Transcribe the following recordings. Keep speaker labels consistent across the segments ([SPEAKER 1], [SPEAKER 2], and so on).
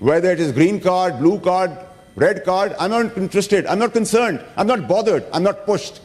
[SPEAKER 1] whether it is green card, blue card, red card, I'm not interested, I'm not concerned, I'm not bothered, I'm not pushed,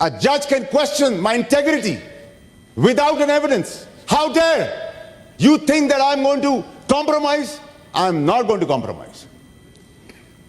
[SPEAKER 1] a judge can question my integrity without an evidence? How dare you think that I'm going to compromise? I'm not going to compromise.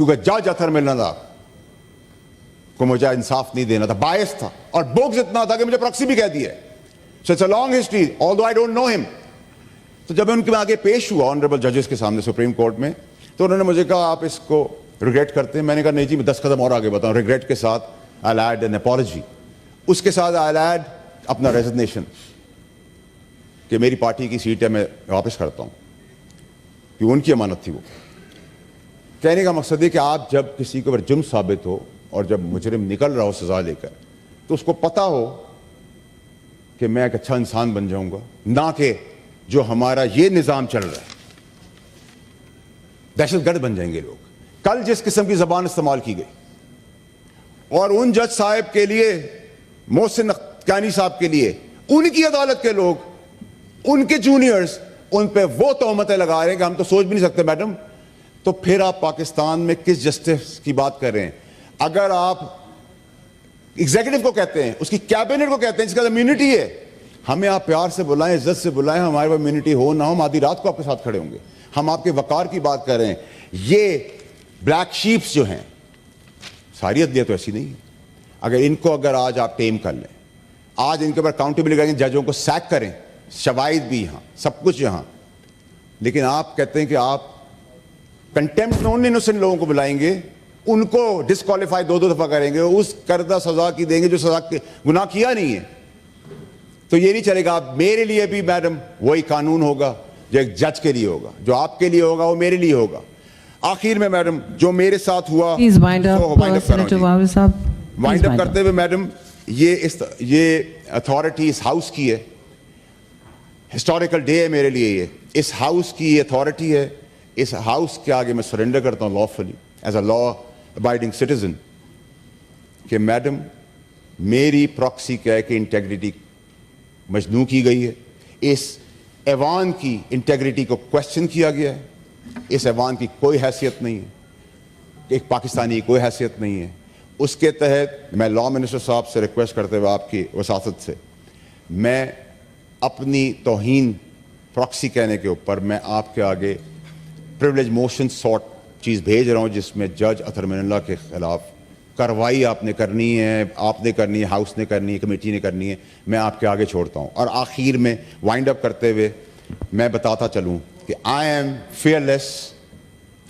[SPEAKER 1] کیونکہ جج اطہر ملنا تھا کو مجھے انصاف نہیں دینا تھا, باعث تھا, اور بغض اتنا تھا کہ مجھے پراکسی بھی کہہ دیا. So it's a long history although I don't know him. تو جب میں ان کے آگے پیش ہوا آنریبل ججز کے سامنے سپریم کورٹ میں, تو انہوں نے مجھے کہا آپ اس کو ریگریٹ کرتے ہیں. میں نے کہا نہیں جی, میں 10 قدم اور آگے بتاؤں. ریگریٹ کے ساتھ I'll add an apology, اس کے ساتھ I'll add اپنا ریزگنیشن کہ میری پارٹی کی سیٹ ہے میں واپس کرتا ہوں, کہ ان کی امانت تھی وہ. کہنے کا مقصد ہے کہ آپ جب کسی کے اوپر جرم ثابت ہو اور جب مجرم نکل رہا ہو سزا لے کر, تو اس کو پتہ ہو کہ میں ایک اچھا انسان بن جاؤں گا, نہ کہ جو ہمارا یہ نظام چل رہا ہے دہشت گرد بن جائیں گے لوگ. کل جس قسم کی زبان استعمال کی گئی, اور ان جج صاحب کے لیے, محسن کانی صاحب کے لیے, ان کی عدالت کے لوگ, ان کے جونیئرز ان پہ وہ تہمتیں لگا رہے ہیں کہ ہم تو سوچ بھی نہیں سکتے. میڈم, تو پھر آپ پاکستان میں کس جسٹس کی بات کر رہے ہیں؟ اگر آپ ایگزیکٹو کو کہتے ہیں, اس کی کیبنٹ کو کہتے ہیں جس کا امیونٹی ہے, ہمیں آپ پیار سے بلائیں, عزت سے بلائیں, ہمارے پاس امیونٹی ہو نہ ہو, ہم آدھی رات کو آپ کے ساتھ کھڑے ہوں گے. ہم آپ کے وقار کی بات کر رہے ہیں. یہ بلیک شیپس جو ہیں, ساری عدلیہ تو ایسی نہیں ہے. اگر آج آپ ٹیم کر لیں, آج ان کے اوپر اکاؤنٹیبل کریں, ججوں کو سیک کریں, شواہد بھی یہاں, سب کچھ یہاں, لیکن آپ کہتے ہیں کہ آپ کنٹیمپٹ نان انوسنٹ لوگوں کو بلائیں گے, ان کو ڈسکوالیفائی 2 دفعہ کریں گے, اس کردہ سزا کی دیں گے جو سزا گناہ کیا نہیں ہے. تو یہ نہیں چلے گا. آپ میرے لیے بھی میڈم وہی قانون ہوگا جو ایک جج کے لیے ہوگا, جو آپ کے لیے ہوگا وہ میرے لیے ہوگا. آخر میں میڈم جو میرے ساتھ ہوا, وائنڈ اپ کرتے ہوئے میڈم, یہ اتھارٹی اس ہاؤس کی ہے, ہسٹوریکل ڈے ہے میرے لیے. یہ اس ہاؤس کی اتھارٹی ہے. اس ہاؤس کے آگے میں سرنڈر کرتا ہوں lawfully as a law abiding citizen کہ میڈم میری پراکسی کہہ کے انٹیگریٹی مجنون کی گئی ہے. اس ایوان کی انٹیگریٹی کو کوشچن کیا گیا ہے. اس ایوان کی کوئی حیثیت نہیں ہے, ایک پاکستانی کی کوئی حیثیت نہیں ہے. اس کے تحت میں لا منسٹر صاحب سے ریکویسٹ کرتے ہوئے آپ کی وساطت سے, میں اپنی توہین پراکسی کہنے کے اوپر میں آپ کے آگے پریولیج موشن سارٹ چیز بھیج رہا ہوں, جس میں جج اطہر من اللہ کے خلاف کارروائی آپ نے کرنی ہے, آپ نے کرنی ہے, ہاؤس نے کرنی ہے, کمیٹی نے کرنی ہے. میں آپ کے آگے چھوڑتا ہوں. اور آخر میں وائنڈ اپ کرتے ہوئے میں بتاتا چلوں کہ I am fearless,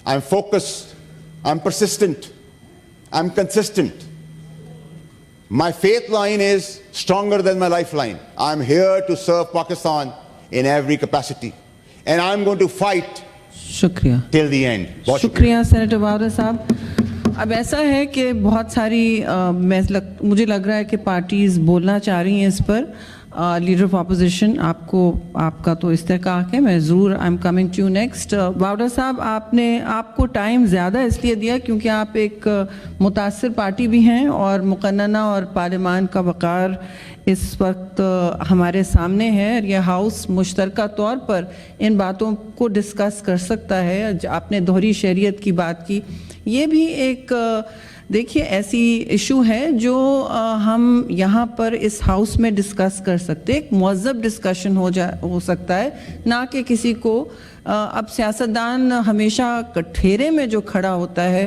[SPEAKER 1] I am focused, I am persistent, I am consistent. My faith line is stronger than my lifeline. I'm here to serve Pakistan in every capacity. And I'm going to fight
[SPEAKER 2] شکریہ
[SPEAKER 1] till the end.
[SPEAKER 2] شکریہ senator باورا صاحب. اب ایسا ہے کہ بہت ساری مجھے لگ رہا ہے کہ پارٹیز بولنا چاہ رہی ہیں اس پر. لیڈر آف اپوزیشن, آپ کا تو استحقاق ہے, میں ضرور I am coming to you next. Bawra صاحب, آپ کو ٹائم زیادہ اس لیے دیا کیونکہ آپ ایک متاثر پارٹی بھی ہیں, اور مقننہ اور پارلیمان کا وقار اس وقت ہمارے سامنے ہے. یہ ہاؤس مشترکہ طور پر ان باتوں کو ڈسکس کر سکتا ہے. آپ نے دوہری شہریت کی بات کی, یہ بھی ایک دیکھیے ایسی ایشو ہے جو ہم یہاں پر اس ہاؤس میں ڈسکس کر سکتے. ایک مہذب ڈسکشن ہو سکتا ہے, نہ کہ کسی کو اب سیاستدان ہمیشہ کٹھیرے میں جو کھڑا ہوتا ہے.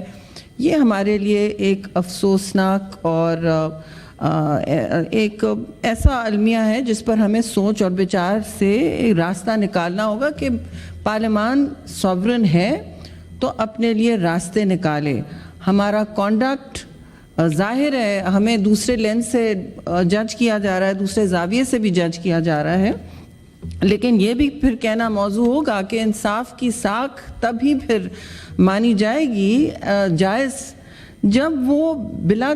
[SPEAKER 2] یہ ہمارے لیے ایک افسوسناک اور ایک ایسا المیہ ہے جس پر ہمیں سوچ اور بچار سے راستہ نکالنا ہوگا کہ پارلیمان سوورن ہے تو اپنے لیے راستے نکالے. ہمارا کانڈکٹ ظاہر ہے ہمیں دوسرے لینس سے جج کیا جا رہا ہے, دوسرے زاویے سے بھی جج کیا جا رہا ہے, لیکن یہ بھی پھر کہنا موضوع ہوگا کہ انصاف کی ساکھ تبھی پھر مانی جائے گی جائز جب وہ بلا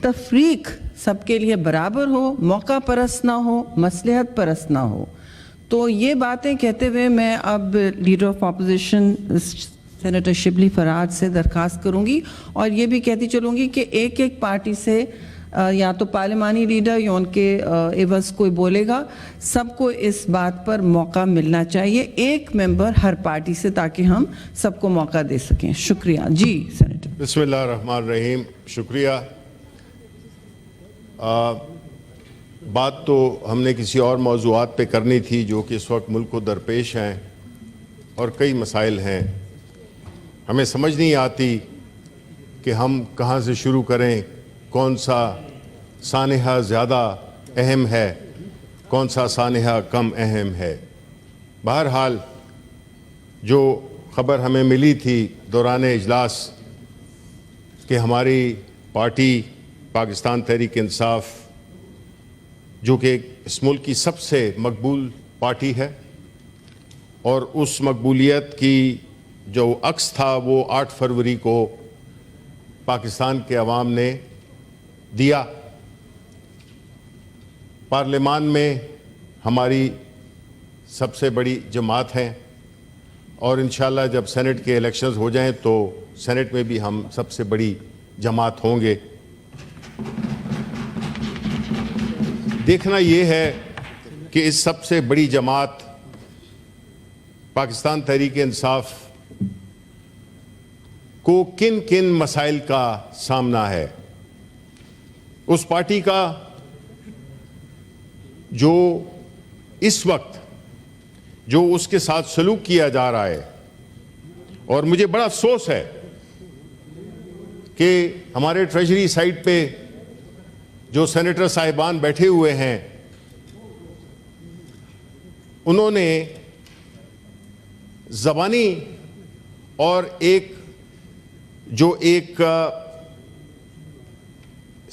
[SPEAKER 2] تفریق سب کے لیے برابر ہو, موقع پرست نہ ہو, مصلحت پرست نہ ہو. تو یہ باتیں کہتے ہوئے میں اب leader of opposition senator Shibli Farhat سے درخواست کروں گی, اور یہ بھی کہتی چلوں گی کہ ایک پارٹی سے یا تو پارلیمانی لیڈر یا ان کے عوض کوئی بولے گا, سب کو اس بات پر موقع ملنا چاہیے, ایک ممبر ہر پارٹی سے, تاکہ ہم سب کو موقع دے سکیں. شکریہ. جی سینیٹر.
[SPEAKER 3] بسم اللہ الرحمن الرحیم. شکریہ. بات تو ہم نے کسی اور موضوعات پہ کرنی تھی جو کہ اس وقت ملک کو درپیش ہیں, اور کئی مسائل ہیں. ہمیں سمجھ نہیں آتی کہ ہم کہاں سے شروع کریں، کون سا سانحہ زیادہ اہم ہے، کون سا سانحہ کم اہم ہے۔ بہرحال جو خبر ہمیں ملی تھی دوران اجلاس کہ ہماری پارٹی پاکستان تحریک انصاف، جو کہ اس ملک کی سب سے مقبول پارٹی ہے، اور اس مقبولیت کی جو عکس تھا وہ 8 فروری کو پاکستان کے عوام نے دیا۔ پارلیمان میں ہماری سب سے بڑی جماعت ہے، اور انشاءاللہ جب سینٹ کے الیکشنز ہو جائیں تو سینٹ میں بھی ہم سب سے بڑی جماعت ہوں گے۔ دیکھنا یہ ہے کہ اس سب سے بڑی جماعت پاکستان تحریک انصاف کو کن کن مسائل کا سامنا ہے۔ اس پارٹی کا جو اس وقت جو اس کے ساتھ سلوک کیا جا رہا ہے، اور مجھے بڑا افسوس ہے کہ ہمارے ٹریجری سائٹ پہ جو سینیٹر صاحبان بیٹھے ہوئے ہیں، انہوں نے زبانی اور ایک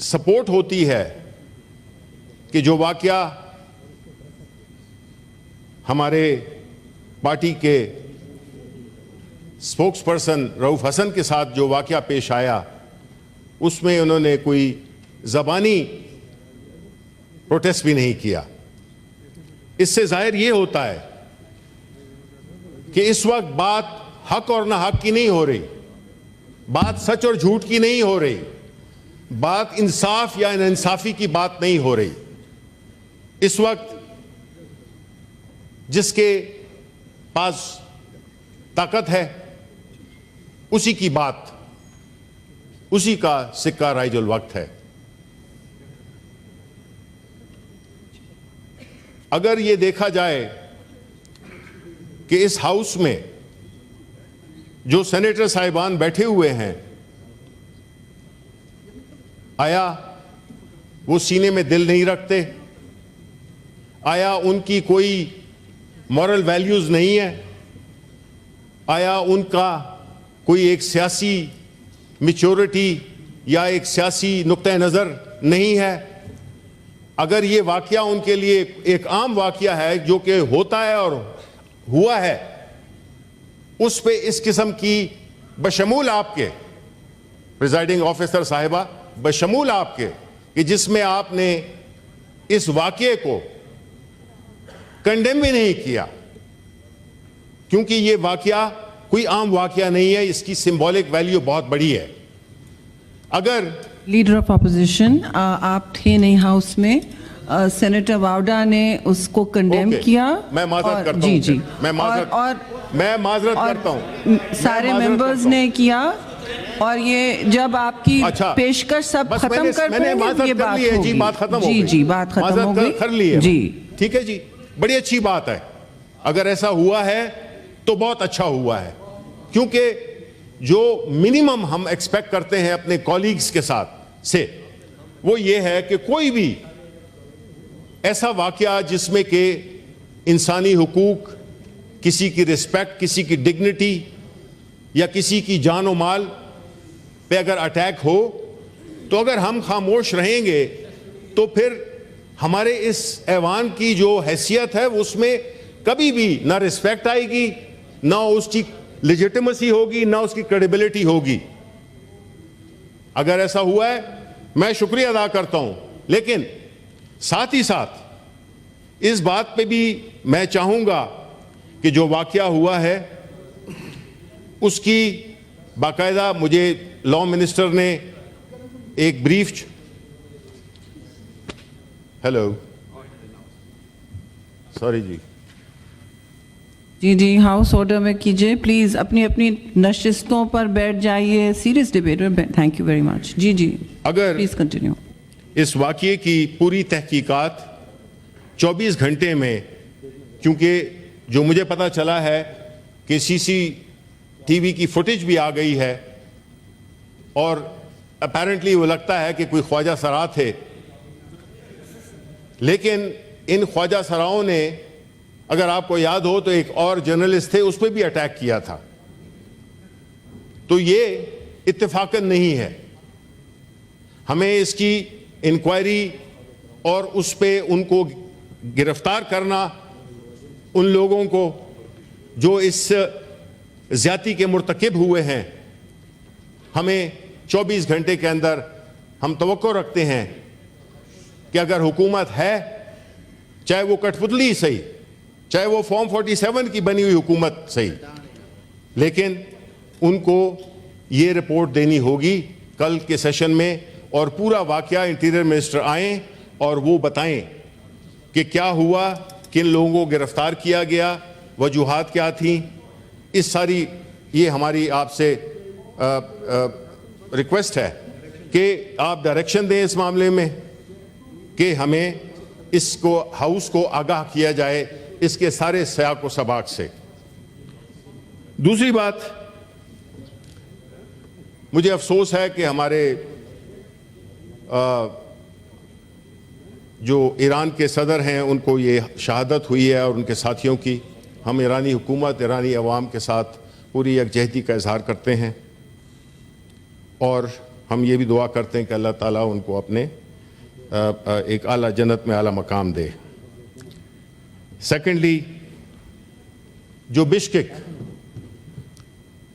[SPEAKER 3] سپورٹ ہوتی ہے کہ جو واقعہ ہمارے پارٹی کے اسپوکس پرسن رؤوف حسن کے ساتھ جو واقعہ پیش آیا، اس میں انہوں نے کوئی زبانی پروٹیسٹ بھی نہیں کیا۔ اس سے ظاہر یہ ہوتا ہے کہ اس وقت بات حق اور نہ حق کی نہیں ہو رہی، بات سچ اور جھوٹ کی نہیں ہو رہی، بات انصاف یا انصافی کی بات نہیں ہو رہی۔ اس وقت جس کے پاس طاقت ہے اسی کی بات، اسی کا سکہ رائج الوقت ہے۔ اگر یہ دیکھا جائے کہ اس ہاؤس میں جو سینیٹر صاحبان بیٹھے ہوئے ہیں، آیا وہ سینے میں دل نہیں رکھتے؟ آیا ان کی کوئی مورل ویلیوز نہیں ہے؟ آیا ان کا کوئی ایک سیاسی میچورٹی یا ایک سیاسی نقطہ نظر نہیں ہے؟ اگر یہ واقعہ ان کے لیے ایک عام واقعہ ہے جو کہ ہوتا ہے اور ہوا ہے، اس پہ اس قسم کی بشمول آپ کے پریزائڈنگ آفیسر صاحبہ، بشمول آپ کے کہ جس میں آپ نے اس واقعے کو کنڈیم بھی نہیں کیا، کیونکہ یہ واقعہ کوئی عام واقعہ نہیں ہے، اس کی سمبولک ویلیو بہت بڑی ہے۔ اگر
[SPEAKER 2] لیڈر آف اپوزیشن آپ تھے نہیں ہاؤس میں، سینیٹر واؤڈا نے اس کو کنڈیم کیا۔
[SPEAKER 3] میں معذرت کرتا ہوں،
[SPEAKER 2] جی
[SPEAKER 3] میں معذرت کرتا ہوں،
[SPEAKER 2] سارے ممبرز نے کیا، اور یہ جب آپ کی پیشکش سب ختم کر پائیں گے یہ بات ہوگی۔
[SPEAKER 3] جی بات ختم ہو گئی،
[SPEAKER 2] جی بات ختم ہو گئی،
[SPEAKER 3] کر لی ہے
[SPEAKER 2] جی
[SPEAKER 3] ٹھیک ہے جی، بڑی اچھی بات ہے۔ اگر ایسا ہوا ہے تو بہت اچھا ہوا ہے، کیونکہ جو منیمم ہم ایکسپیکٹ کرتے ہیں اپنے کولیگز کے ساتھ سے وہ یہ ہے کہ کوئی بھی ایسا واقعہ جس میں کہ انسانی حقوق، کسی کی رسپیکٹ، کسی کی ڈگنیٹی یا کسی کی جان و مال پہ اگر اٹیک ہو، تو اگر ہم خاموش رہیں گے تو پھر ہمارے اس ایوان کی جو حیثیت ہے اس میں کبھی بھی نہ رسپیکٹ آئے گی، نہ اس کی لیجیٹیمیسی ہوگی، نہ اس کی کریڈیبلٹی ہوگی۔ اگر ایسا ہوا ہے میں شکریہ ادا کرتا ہوں، لیکن ساتھ ہی ساتھ اس بات پہ بھی میں چاہوں گا کہ جو واقعہ ہوا ہے اس کی باقاعدہ مجھے لا منسٹر نے ایک بریف سوری
[SPEAKER 2] جی ہاؤس آرڈر میں کیجئے پلیز، اپنی اپنی نشستوں پر بیٹھ جائیے، سیریس ڈیبیٹ میں۔ Thank you very much. جی
[SPEAKER 3] اگر
[SPEAKER 2] پلیز کنٹینیو۔
[SPEAKER 3] اس واقعے کی پوری تحقیقات 24 گھنٹے میں، کیونکہ جو مجھے پتا چلا ہے کہ ٹی وی کی فوٹیج بھی آ گئی ہے اور اپیرنٹلی وہ لگتا ہے کہ کوئی خواجہ سرا تھے، لیکن ان خواجہ سراؤں نے، اگر آپ کو یاد ہو تو ایک اور جرنلسٹ تھے، اس پہ بھی اٹیک کیا تھا. تو یہ اتفاقاً نہیں ہے. ہمیں اس کی انکوائری اور اس پہ ان کو گرفتار کرنا، ان لوگوں کو جو اس زیادتی کے مرتکب ہوئے ہیں، ہمیں 24 گھنٹے کے اندر ہم توقع رکھتے ہیں کہ اگر حکومت ہے، چاہے وہ کٹ پتلی صحیح، چاہے وہ فارم 47 کی بنی ہوئی حکومت صحیح، لیکن ان کو یہ رپورٹ دینی ہوگی کل کے سیشن میں، اور پورا واقعہ انٹیریئر منسٹر آئیں اور وہ بتائیں کہ کیا ہوا، کن لوگوں کو گرفتار کیا گیا، وجوہات کیا تھیں. اس ساری یہ ہماری آپ سے ریکویسٹ ہے کہ آپ ڈائریکشن دیں اس معاملے میں کہ ہمیں اس کو ہاؤس کو آگاہ کیا جائے اس کے سارے سیاق و سباق سے. دوسری بات، مجھے افسوس ہے کہ ہمارے جو ایران کے صدر ہیں ان کو یہ شہادت ہوئی ہے اور ان کے ساتھیوں کی. ہم ایرانی حکومت، ایرانی عوام کے ساتھ پوری یکجہتی کا اظہار کرتے ہیں اور ہم یہ بھی دعا کرتے ہیں کہ اللہ تعالیٰ ان کو اپنے ایک اعلیٰ جنت میں اعلیٰ مقام دے. سیکنڈلی، جو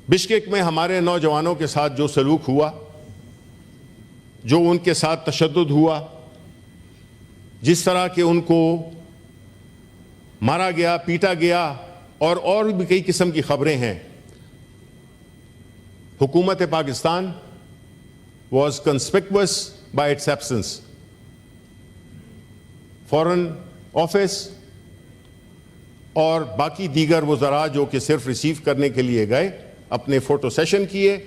[SPEAKER 3] بشکیک میں ہمارے نوجوانوں کے ساتھ جو سلوک ہوا، جو ان کے ساتھ تشدد ہوا، جس طرح کہ ان کو مارا گیا، پیٹا گیا، اور بھی کئی قسم کی خبریں ہیں. حکومت Pakistan was conspicuous by its absence. Foreign office اور باقی دیگر وزراء جو کہ صرف ریسیو کرنے کے لیے گئے، اپنے فوٹو سیشن کیے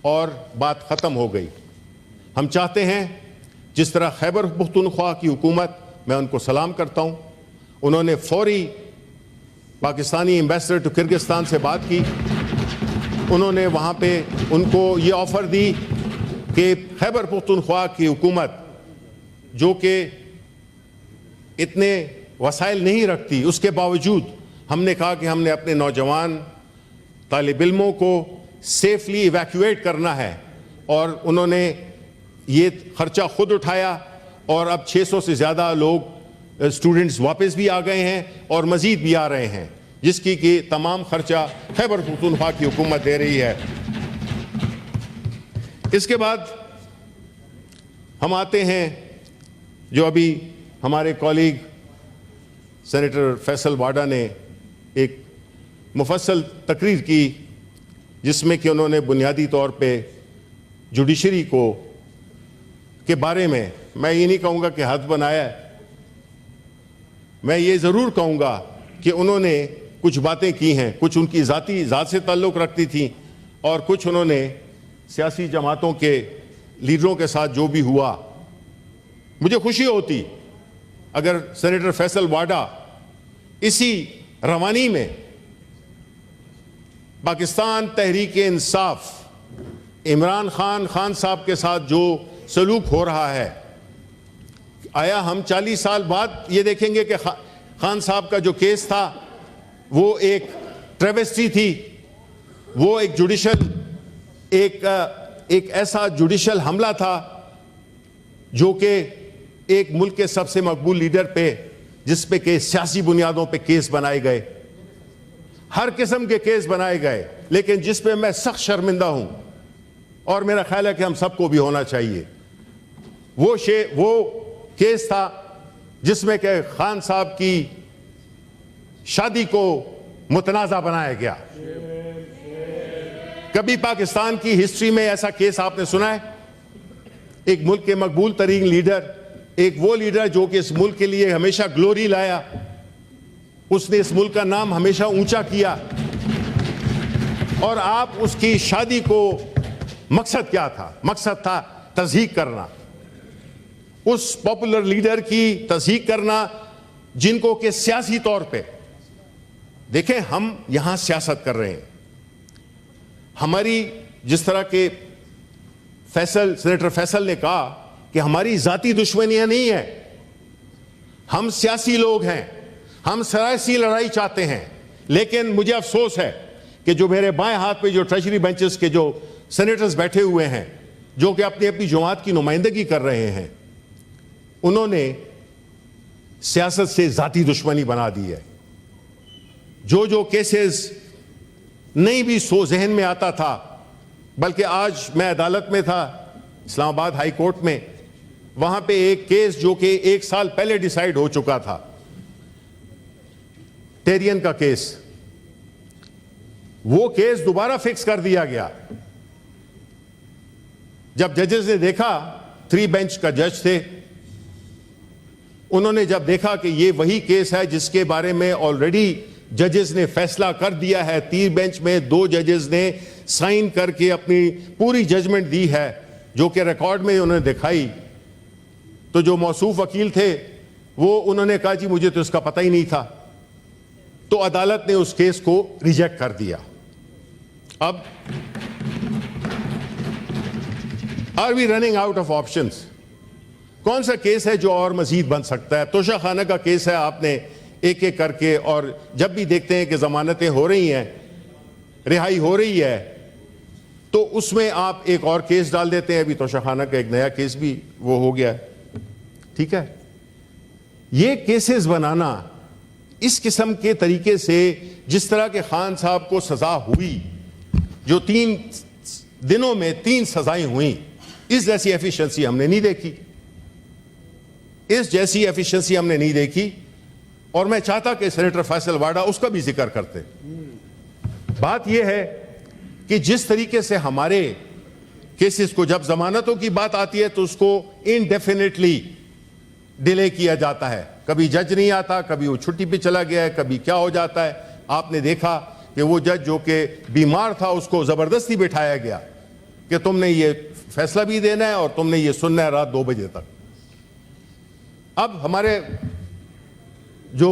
[SPEAKER 3] اور بات ختم ہو گئی. ہم چاہتے ہیں جس طرح خیبر پختونخوا کی حکومت، میں ان کو سلام کرتا ہوں، انہوں نے فوری پاکستانی ایمبیسڈر ٹو کرگستان سے بات کی. انہوں نے وہاں پہ ان کو یہ آفر دی کہ خیبر پختونخوا کی حکومت جو کہ اتنے وسائل نہیں رکھتی، اس کے باوجود ہم نے کہا کہ ہم نے اپنے نوجوان طالب علموں کو سیفلی ایویکویٹ کرنا ہے، اور انہوں نے یہ خرچہ خود اٹھایا اور اب 600 سے زیادہ لوگ اسٹوڈنٹس واپس بھی آ گئے ہیں اور مزید بھی آ رہے ہیں، جس کی کہ تمام خرچہ خیبر پختونخوا کی حکومت دے رہی ہے. اس کے بعد ہم آتے ہیں جو ابھی ہمارے کولیگ سینیٹر فیصل واڈا نے ایک مفصل تقریر کی، جس میں کہ انہوں نے بنیادی طور پہ جوڈیشری کے بارے میں یہ نہیں کہوں گا کہ حد بنایا ہے، میں یہ ضرور کہوں گا کہ انہوں نے کچھ باتیں کی ہیں، کچھ ان کی ذات سے تعلق رکھتی تھیں، اور کچھ انہوں نے سیاسی جماعتوں کے لیڈروں کے ساتھ جو بھی ہوا. مجھے خوشی ہوتی اگر سینیٹر فیصل واڈا اسی روانی میں پاکستان تحریک انصاف عمران خان صاحب کے ساتھ جو سلوک ہو رہا ہے، آیا ہم 40 سال بعد یہ دیکھیں گے کہ خان صاحب کا جو کیس تھا وہ ایک ٹریویسٹی تھی، وہ ایک جوڈیشل ایک ایسا جوڈیشل حملہ تھا جو کہ ایک ملک کے سب سے مقبول لیڈر پہ، جس پہ کہ سیاسی بنیادوں پہ کیس بنائے گئے، ہر قسم کے کیس بنائے گئے، لیکن جس پہ میں سخت شرمندہ ہوں اور میرا خیال ہے کہ ہم سب کو بھی ہونا چاہیے. وہ کیس تھا جس میں کہ خان صاحب کی شادی کو متنازع بنایا گیا. کبھی پاکستان کی ہسٹری میں ایسا کیس آپ نے سنا ہے؟ ایک ملک کے مقبول ترین لیڈر، ایک وہ لیڈر جو کہ اس ملک کے لیے ہمیشہ گلوری لایا، اس نے اس ملک کا نام ہمیشہ اونچا کیا، اور آپ اس کی شادی کو مقصد کیا تھا؟ مقصد تھا تضحیک کرنا، اس پاپولر لیڈر کی تضحیک کرنا، جن کو کہ سیاسی طور پہ، دیکھیں ہم یہاں سیاست کر رہے ہیں، ہماری جس طرح کے سینیٹر فیصل نے کہا کہ ہماری ذاتی دشمنیاں نہیں ہیں, ہم سیاسی لوگ ہیں, ہم سیاسی لڑائی چاہتے ہیں, لیکن مجھے افسوس ہے کہ جو میرے بائیں ہاتھ پہ جو ٹریجری بینچز کے جو سینیٹرز بیٹھے ہوئے ہیں جو کہ اپنی اپنی جماعت کی نمائندگی کر رہے ہیں, انہوں نے سیاست سے ذاتی دشمنی بنا دی ہے. جو کیسز نہیں بھی ذہن میں آتا تھا, بلکہ آج میں عدالت میں تھا اسلام آباد ہائی کورٹ میں, وہاں پہ ایک کیس جو کہ 1 سال پہلے ڈیسائیڈ ہو چکا تھا, ٹیرین کا کیس, وہ کیس دوبارہ فکس کر دیا گیا. جب ججز نے دیکھا, 3 بینچ کا جج تھے, انہوں نے جب دیکھا کہ یہ وہی کیس ہے جس کے بارے میں آلریڈی ججز نے فیصلہ کر دیا ہے, 3 بینچ میں 2 ججز نے سائن کر کے اپنی پوری ججمنٹ دی ہے جو کہ ریکارڈ میں انہوں نے دکھائی, تو جو موصوف وکیل تھے وہ انہوں نے کہا جی مجھے تو اس کا پتہ ہی نہیں تھا, تو عدالت نے اس کیس کو ریجیکٹ کر دیا. اب are we running out of options? کون سا کیس ہے جو اور مزید بن سکتا ہے؟ توشہ خانہ کا کیس ہے, آپ نے ایک ایک کر کے, اور جب بھی دیکھتے ہیں کہ ضمانتیں ہو رہی ہیں, رہائی ہو رہی ہے, تو اس میں آپ ایک اور کیس ڈال دیتے ہیں. ابھی توشہ خانہ کا ایک نیا کیس بھی وہ ہو گیا ہے. ٹھیک ہے, یہ کیسز بنانا اس قسم کے طریقے سے, جس طرح کے خان صاحب کو سزا ہوئی, جو 3 دنوں میں 3 سزائیں ہوئیں, اس جیسی ایفیشنسی ہم نے نہیں دیکھی, اس جیسی ایفیشنسی ہم نے نہیں دیکھی. اور میں چاہتا کہ سینیٹر فیصل واڈا اس کا بھی ذکر کرتے. بات یہ ہے کہ جس طریقے سے ہمارے کیسز کو جب ضمانتوں کی بات آتی ہے تو اس کو انڈیفینیٹلی ڈیلے کیا جاتا ہے, کبھی جج نہیں آتا, کبھی وہ چھٹی پہ چلا گیا ہے, کبھی کیا ہو جاتا ہے. آپ نے دیکھا کہ وہ جج جو کہ بیمار تھا اس کو زبردستی بٹھایا گیا کہ تم نے یہ فیصلہ بھی دینا ہے اور تم نے یہ سننا ہے رات 2 بجے تک. اب ہمارے جو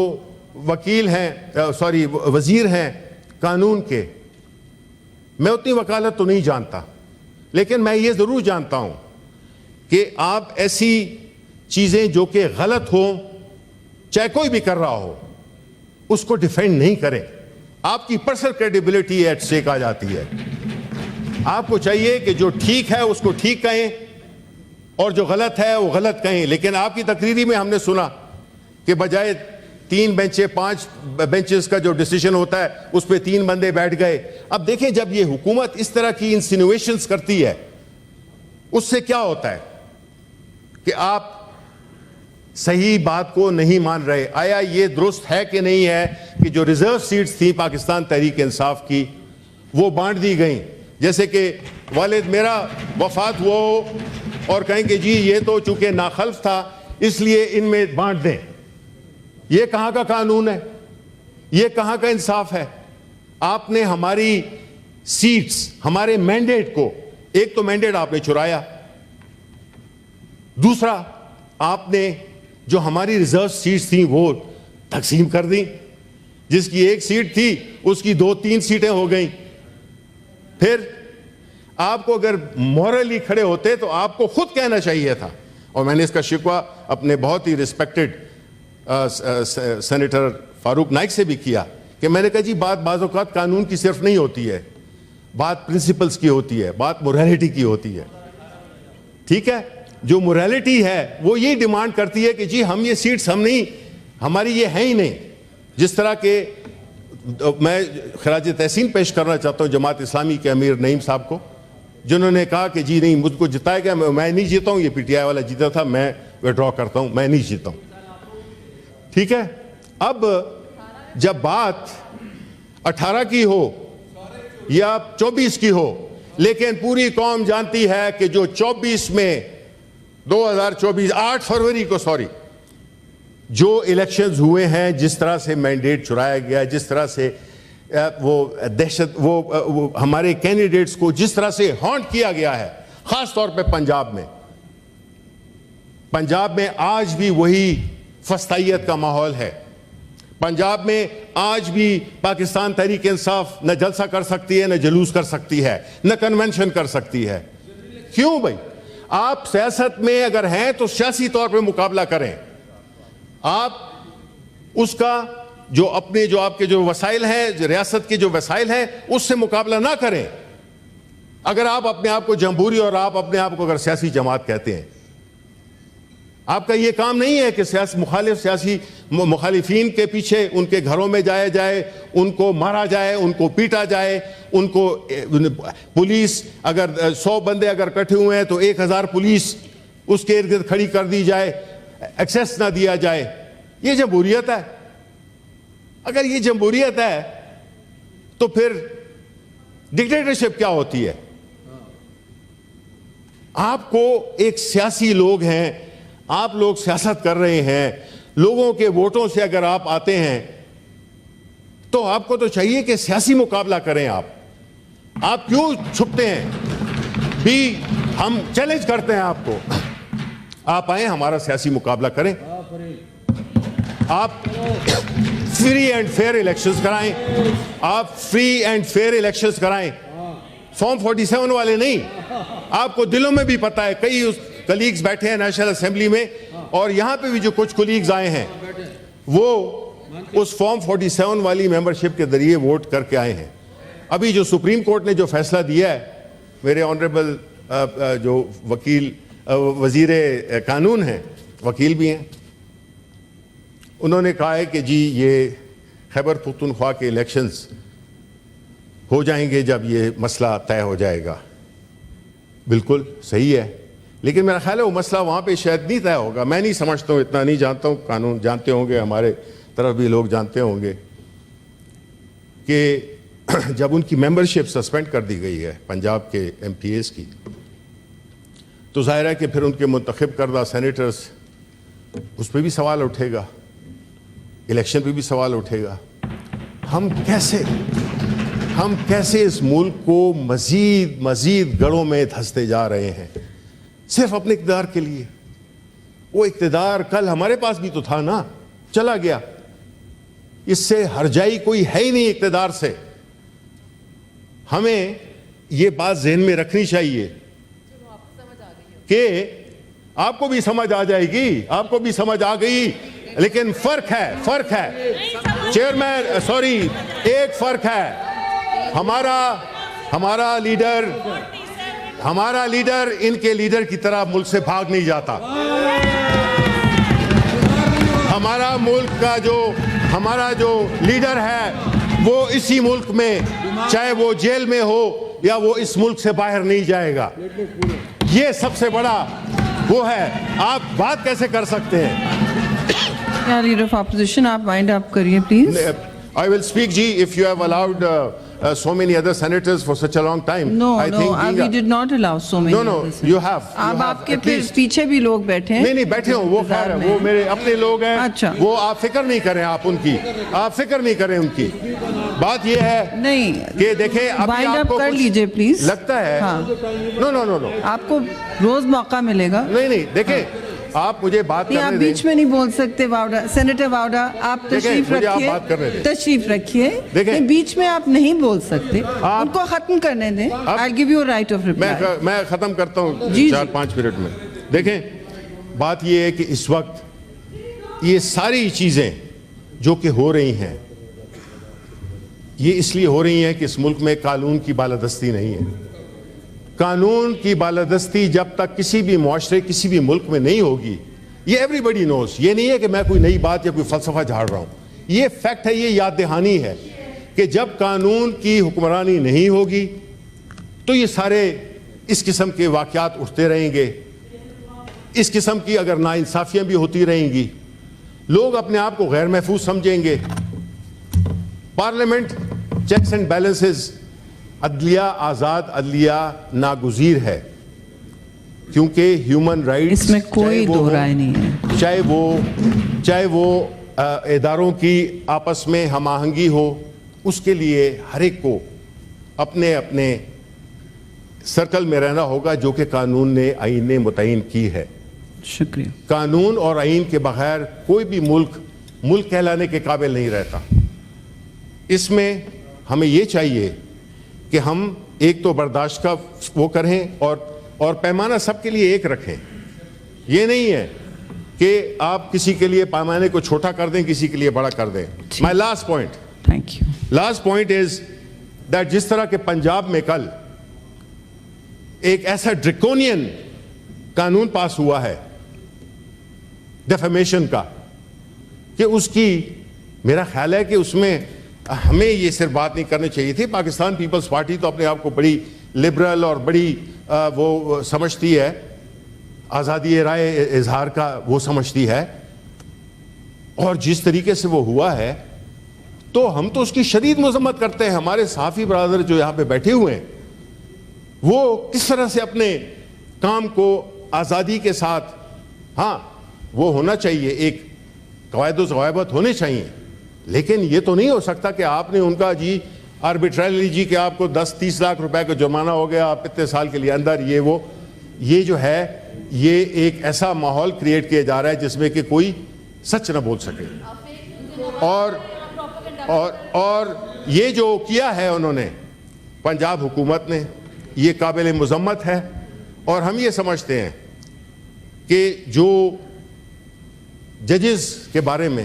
[SPEAKER 3] وکیل ہیں, وزیر ہیں قانون کے, میں اتنی وکالت تو نہیں جانتا, لیکن میں یہ ضرور جانتا ہوں کہ آپ ایسی چیزیں جو کہ غلط ہوں, چاہے کوئی بھی کر رہا ہو, اس کو ڈیفینڈ نہیں کریں. آپ کی پرسنل کریڈیبلٹی ایٹ اسٹیک آ جاتی ہے. آپ کو چاہیے کہ جو ٹھیک ہے اس کو ٹھیک کہیں اور جو غلط ہے وہ غلط کہیں. لیکن آپ کی تقریری میں ہم نے سنا کہ بجائے 3 بینچ 5 بینچز کا جو ڈیسیجن ہوتا ہے اس پہ 3 بندے بیٹھ گئے. اب دیکھیں جب یہ حکومت اس طرح کی انسینویشنز کرتی ہے, اس سے کیا ہوتا ہے کہ آپ صحیح بات کو نہیں مان رہے. آیا یہ درست ہے کہ نہیں ہے کہ جو ریزرو سیٹس تھیں پاکستان تحریک انصاف کی وہ بانٹ دی گئیں, جیسے کہ والد میرا وفات ہوا ہو اور کہیں کہ جی یہ تو چونکہ ناخلف تھا اس لیے ان میں بانٹ دیں. یہ کہاں کا قانون ہے؟ یہ کہاں کا انصاف ہے؟ آپ نے ہماری سیٹس, ہمارے مینڈیٹ کو, ایک تو مینڈیٹ آپ نے چرایا, دوسرا آپ نے جو ہماری ریزرو سیٹس تھیں وہ تقسیم کر دیں. جس کی 1 سیٹ تھی اس کی 2-3 سیٹیں ہو گئیں. پھر آپ کو اگر مورلی کھڑے ہوتے تو آپ کو خود کہنا چاہیے تھا, اور میں نے اس کا شکوہ اپنے بہت ہی ریسپیکٹڈ سینیٹر فاروق نائک سے بھی کیا کہ میں نے کہا جی بات بعض اوقات قانون کی صرف نہیں ہوتی ہے, بات پرنسپلز کی ہوتی ہے, بات موریلٹی کی ہوتی ہے. ٹھیک ہے, جو موریلٹی ہے وہ یہی ڈیمانڈ کرتی ہے کہ جی ہم یہ سیٹس ہم نہیں, ہماری یہ ہیں ہی نہیں. جس طرح کے میں خراج تحسین پیش کرنا چاہتا ہوں جماعت اسلامی کے امیر نعیم صاحب کو, جنہوں نے کہا کہ جی نہیں مجھ کو جتایا گیا, میں نہیں جیتا ہوں, یہ پی ٹی آئی والا جیتا تھا, میں وڈرا کرتا ہوں, میں نہیں جیتا ہوں. ٹھیک ہے, اب جب بات 18 کی ہو یا 24 کی ہو, لیکن پوری قوم جانتی ہے کہ جو 24 میں 2024 8 فروری کو جو الیکشنز ہوئے ہیں, جس طرح سے مینڈیٹ چرایا گیا, جس طرح سے وہ دہشت, وہ ہمارے کینڈیڈیٹس کو جس طرح سے ہانٹ کیا گیا ہے, خاص طور پہ پنجاب میں آج بھی وہی فسطائیت کا ماحول ہے. پنجاب میں آج بھی پاکستان تحریک انصاف نہ جلسہ کر سکتی ہے، نہ جلوس کر سکتی ہے، نہ کنونشن کر سکتی ہے. کیوں بھائی؟ آپ سیاست میں اگر ہیں تو سیاسی طور پہ مقابلہ کریں. آپ اس کا جو اپنے جو آپ کے جو وسائل ہیں، ریاست کے جو وسائل ہیں، اس سے مقابلہ نہ کریں. اگر آپ اپنے آپ کو جمہوری اور آپ اپنے آپ کو اگر سیاسی جماعت کہتے ہیں، آپ کا یہ کام نہیں ہے کہ سیاسی مخالفین کے پیچھے ان کے گھروں میں جایا جائے، ان کو مارا جائے، ان کو پیٹا جائے، ان کو پولیس اگر 100 بندے اگر اکٹھے ہوئے ہیں تو 1000 پولیس اس کے ارد گرد کھڑی کر دی جائے، ایکسیس نہ دیا جائے. یہ جمہوریت ہے. اگر یہ جمہوریت ہے تو پھر ڈکٹیٹرشپ کیا ہوتی ہے؟ آپ کو ایک سیاسی لوگ ہیں، آپ لوگ سیاست کر رہے ہیں، لوگوں کے ووٹوں سے اگر آپ آتے ہیں تو آپ کو تو چاہیے کہ سیاسی مقابلہ کریں. آپ کیوں چھپتے ہیں؟ بھی ہم چیلنج کرتے ہیں آپ کو، آپ آئیں ہمارا سیاسی مقابلہ کریں. آپ فری اینڈ فیئر الیکشنز کرائیں، آپ فری اینڈ فیئر الیکشنز کرائیں. فارم 47 والے نہیں. آپ کو دلوں میں بھی پتا ہے، کئی کلیگز بیٹھے ہیں نیشنل اسمبلی میں، اور یہاں پہ بھی جو کچھ کلیگز آئے ہیں وہ اس فارم 47 والی ممبرشپ کے ذریعے ووٹ کر کے آئے ہیں. ابھی جو سپریم کورٹ نے جو فیصلہ دیا ہے، میرے آنریبل جو وزیر قانون ہیں، وکیل بھی ہیں، انہوں نے کہا ہے کہ جی یہ خیبر پختونخوا کے الیکشنز ہو جائیں گے جب یہ مسئلہ طے ہو جائے گا. بالکل صحیح ہے، لیکن میرا خیال ہے وہ مسئلہ وہاں پہ شاید نہیں طے ہوگا. میں نہیں سمجھتا ہوں، اتنا نہیں جانتا ہوں. قانون جانتے ہوں گے، ہمارے طرف بھی لوگ جانتے ہوں گے کہ جب ان کی ممبرشپ سسپینڈ کر دی گئی ہے پنجاب کے ایم پی ایز کی، تو ظاہر ہے کہ پھر ان کے منتخب کردہ سینیٹرز، اس پہ بھی سوال اٹھے گا، الیکشن پہ بھی سوال اٹھے گا. ہم کیسے اس ملک کو مزید گڑھوں میں دھنستے جا رہے ہیں صرف اپنے اقتدار کے لیے. وہ اقتدار کل ہمارے پاس بھی تو تھا نا، چلا گیا. اس سے ہرجائی کوئی ہے ہی نہیں اقتدار سے. ہمیں یہ بات ذہن میں رکھنی چاہیے کہ آپ کو بھی سمجھ آ جائے گی، آپ کو بھی سمجھ آ گئی، لیکن فرق ہے چیئرمین، سوری، ایک فرق ہے. ہمارا لیڈر ان کے لیڈر کی طرح ملک سے بھاگ نہیں جاتا. ہمارا ملک کا ہمارا جو لیڈر ہے وہ اسی ملک میں، چاہے وہ جیل میں ہو یا وہ اس ملک سے باہر نہیں جائے گا. یہ سب سے بڑا وہ ہے. آپ بات کیسے کر سکتے ہیں؟
[SPEAKER 2] لیڈر آف اپوزیشن، آپ وائنڈ اپ کریے please.
[SPEAKER 3] I will speak, Ji, if you have allowed so many other senators for such a long time.
[SPEAKER 2] No, we did not allow so many.
[SPEAKER 3] No, you have.
[SPEAKER 2] آپ کے پیچھے بھی لوگ بیٹھے ہیں.
[SPEAKER 3] نہیں بیٹھے ہوں، وہ خیر ہے، وہ میرے اپنے لوگ ہیں.
[SPEAKER 2] اچھا،
[SPEAKER 3] وہ آپ فکر نہیں کریں، آپ فکر نہیں کریں ان کی. بات یہ ہے
[SPEAKER 2] نہیں
[SPEAKER 3] کہ دیکھیں
[SPEAKER 2] وائنڈ اپ کر لیجئے پلیز.
[SPEAKER 3] لگتا ہے نو
[SPEAKER 2] آپ کو روز موقع ملے گا.
[SPEAKER 3] نہیں دیکھیں، آپ مجھے بات کرنے دیں.
[SPEAKER 2] آپ بیچ میں نہیں بول سکتے. واوڈا، سینیٹر واوڈا، آپ تشریف رکھیے. دیکھیں بیچ میں آپ نہیں بول سکتے، ان کو ختم کرنے دیں. I'll give you a right of reply.
[SPEAKER 3] میں ختم کرتا ہوں 4-5 منٹ میں. دیکھیں بات یہ ہے کہ اس وقت یہ ساری چیزیں جو کہ ہو رہی ہیں، یہ اس لیے ہو رہی ہیں کہ اس ملک میں قانون کی بالادستی نہیں ہے. قانون کی بالادستی جب تک کسی بھی معاشرے، کسی بھی ملک میں نہیں ہوگی، یہ ایوری بڈی نوز. یہ نہیں ہے کہ میں کوئی نئی بات یا کوئی فلسفہ جھاڑ رہا ہوں. یہ فیکٹ ہے، یہ یاد دہانی ہے کہ جب قانون کی حکمرانی نہیں ہوگی تو یہ سارے اس قسم کے واقعات اٹھتے رہیں گے. اس قسم کی اگر ناانصافیاں بھی ہوتی رہیں گی، لوگ اپنے آپ کو غیر محفوظ سمجھیں گے. پارلیمنٹ چیکس اینڈ بیلنسز، عدلیہ آزاد، عدلیہ ناگزیر ہے، کیونکہ ہیومن رائٹس،
[SPEAKER 2] اس میں کوئی دو رائے نہیں ہے.
[SPEAKER 3] چاہے وہ اداروں کی آپس میں ہم آہنگی ہو، اس کے لیے ہر ایک کو اپنے اپنے سرکل میں رہنا ہوگا جو کہ قانون نے، آئین نے متعین کی ہے.
[SPEAKER 2] شکریہ.
[SPEAKER 3] قانون اور آئین کے بغیر کوئی بھی ملک ملک کہلانے کے قابل نہیں رہتا. اس میں ہمیں یہ چاہیے کہ ہم ایک تو برداشت کا وہ کریں اور پیمانہ سب کے لیے ایک رکھیں. یہ نہیں ہے کہ آپ کسی کے لیے پیمانے کو چھوٹا کر دیں, کسی کے لیے بڑا کر دیں. My last point is that جس طرح کے پنجاب میں کل ایک ایسا ڈریکونین قانون پاس ہوا ہے ڈیفیمیشن کا, کہ اس کی میرا خیال ہے کہ اس میں ہمیں یہ صرف بات نہیں کرنی چاہیے تھی. پاکستان پیپلز پارٹی تو اپنے آپ کو بڑی لبرل اور بڑی وہ سمجھتی ہے, آزادی رائے اظہار کا وہ سمجھتی ہے, اور جس طریقے سے وہ ہوا ہے تو ہم تو اس کی شدید مذمت کرتے ہیں. ہمارے صحافی برادر جو یہاں پہ بیٹھے ہوئے ہیں وہ کس طرح سے اپنے کام کو آزادی کے ساتھ, ہاں وہ ہونا چاہیے, ایک قواعد و ضوابط ہونے چاہیے, لیکن یہ تو نہیں ہو سکتا کہ آپ نے ان کا جی آربیٹریلی جی کہ آپ کو 10-30 لاکھ روپے کا جرمانہ ہو گیا, آپ اتنے سال کے لیے اندر, یہ جو ہے یہ ایک ایسا ماحول کریٹ کیا جا رہا ہے جس میں کہ کوئی سچ نہ بول سکے. اور یہ جو کیا ہے انہوں نے پنجاب حکومت نے, یہ قابل مذمت ہے. اور ہم یہ سمجھتے ہیں کہ جو ججز کے بارے میں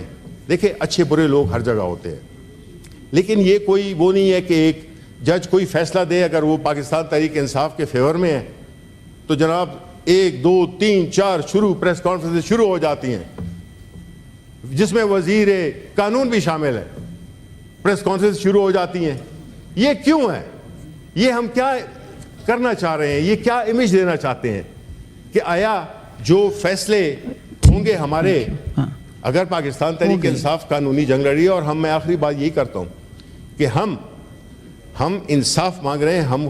[SPEAKER 3] دیکھیں, اچھے برے لوگ ہر جگہ ہوتے ہیں, لیکن یہ کوئی وہ نہیں ہے کہ ایک جج کوئی فیصلہ دے اگر وہ پاکستان تحریک انصاف کے فیور میں ہے تو جناب 1 2 3 4 شروع پریس کانفرنس شروع ہو جاتی ہیں, جس میں وزیر قانون بھی شامل ہے. پریس کانفرنس شروع ہو جاتی ہیں. یہ کیوں ہے؟ یہ ہم کیا کرنا چاہ رہے ہیں؟ یہ کیا امیج دینا چاہتے ہیں کہ آیا جو فیصلے ہوں گے ہمارے, اگر پاکستان تحریک انصاف قانونی جنگ لڑی ہے, اور میں آخری بات یہی کرتا ہوں کہ ہم انصاف مانگ رہے ہیں, ہم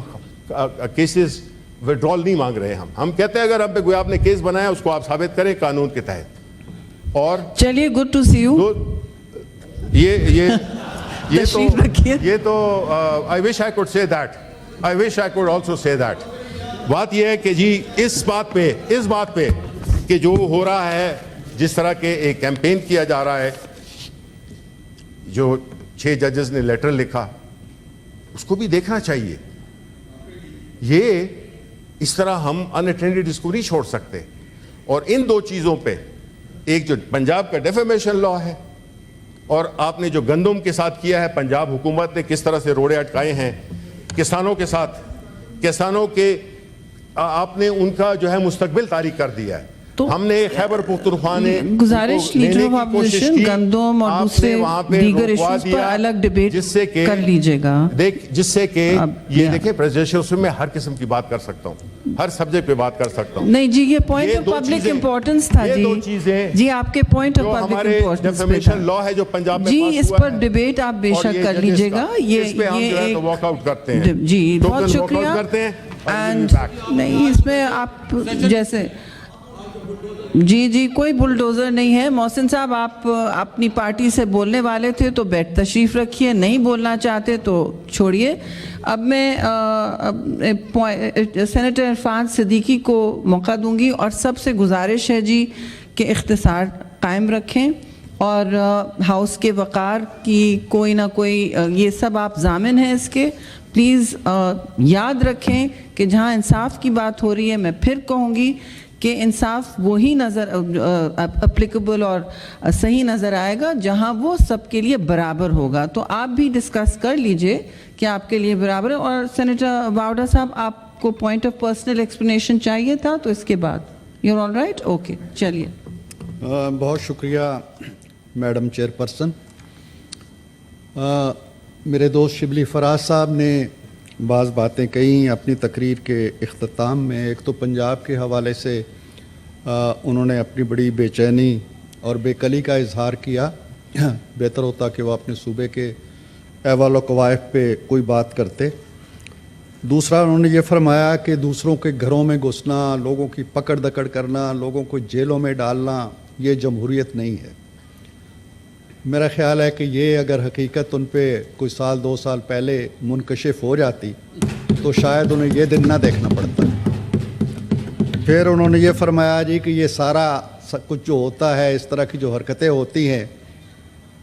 [SPEAKER 3] کیسز وڈرال نہیں مانگ رہے ہیں. ہم کہتے ہیں اگر ہم پہ کوئی آپ نے کیس بنایا اس کو آپ ثابت کریں قانون کے تحت. اور
[SPEAKER 2] چلیے گڈ ٹو سی یو.
[SPEAKER 3] یہ تو I wish I could say that. I wish I could also say that. بات یہ ہے کہ جی اس بات پہ کہ جو ہو رہا ہے, جس طرح کے ایک کیمپین کیا جا رہا ہے, جو 6 ججز نے لیٹر لکھا اس کو بھی دیکھنا چاہیے. یہ اس طرح ہم ان اٹینڈڈ اس کو نہیں چھوڑ سکتے. اور ان 2 چیزوں پہ, ایک جو پنجاب کا ڈیفیمیشن لا ہے, اور آپ نے جو گندم کے ساتھ کیا ہے, پنجاب حکومت نے کس طرح سے روڑے اٹکائے ہیں کسانوں کے ساتھ, کسانوں کے آپ نے ان کا جو ہے مستقبل تاریک کر دیا ہے. ہم نے خیبر پختونخوا نے
[SPEAKER 2] گزارش لیڈر آف اپوزیشن گندم اور دوسرے دیگر ایشوز پر الگ ڈیبیٹ کر لیجئے گا,
[SPEAKER 3] جس سے کہ یہ دیکھیں پریزیڈنشل میں ہر قسم کی بات کر سکتا ہوں, ہر سبجیکٹ پہ بات کر سکتا ہوں.
[SPEAKER 2] نہیں جی, یہ پوائنٹ آف پبلک امپورٹنس تھا جی. جی آپ کے پوائنٹ آف پبلک امپورٹنس
[SPEAKER 3] لا ہے جو پنجاب میں
[SPEAKER 2] جی, اس پر ڈیبیٹ آپ بے شک کر لیجئے گا. یہ
[SPEAKER 3] واک آؤٹ کرتے ہیں
[SPEAKER 2] جی, بہت شکریہ. نہیں اس میں آپ جیسے جی کوئی بلڈوزر نہیں ہے. محسن صاحب آپ اپنی پارٹی سے بولنے والے تھے تو بیٹھ تشریف رکھیے, نہیں بولنا چاہتے تو چھوڑیے. اب میں سینیٹر عرفان صدیقی کو موقع دوں گی, اور سب سے گزارش ہے جی کہ اختصار قائم رکھیں, اور ہاؤس کے وقار کی کوئی نہ کوئی, یہ سب آپ ضامن ہیں اس کے. پلیز یاد رکھیں کہ جہاں انصاف کی بات ہو رہی ہے, میں پھر کہوں گی کہ انصاف وہی نظر اپلیکیبل اور صحیح نظر آئے گا جہاں وہ سب کے لیے برابر ہوگا. تو آپ بھی ڈسکس کر لیجئے کہ آپ کے لیے برابر ہے. اور سینیٹر واؤڈا صاحب, آپ کو پوائنٹ آف پرسنل ایکسپلینیشن چاہیے تھا تو اس کے بعد you are all right. Okay چلیے.
[SPEAKER 4] بہت شکریہ میڈم چیئر پرسن. میرے دوست شبلی فراز صاحب نے بعض باتیں کہیں اپنی تقریر کے اختتام میں. ایک تو پنجاب کے حوالے سے انہوں نے اپنی بڑی بے چینی اور بے کلی کا اظہار کیا. بہتر ہوتا کہ وہ اپنے صوبے کے احوال و قوائف پہ کوئی بات کرتے. دوسرا انہوں نے یہ فرمایا کہ دوسروں کے گھروں میں گھسنا, لوگوں کی پکڑ دکڑ کرنا, لوگوں کو جیلوں میں ڈالنا, یہ جمہوریت نہیں ہے. میرا خیال ہے کہ یہ اگر حقیقت ان پہ کوئی 2 سال پہلے منکشف ہو جاتی تو شاید انہیں یہ دن نہ دیکھنا پڑتا. پھر انہوں نے یہ فرمایا جی کہ یہ سارا کچھ جو ہوتا ہے, اس طرح کی جو حرکتیں ہوتی ہیں,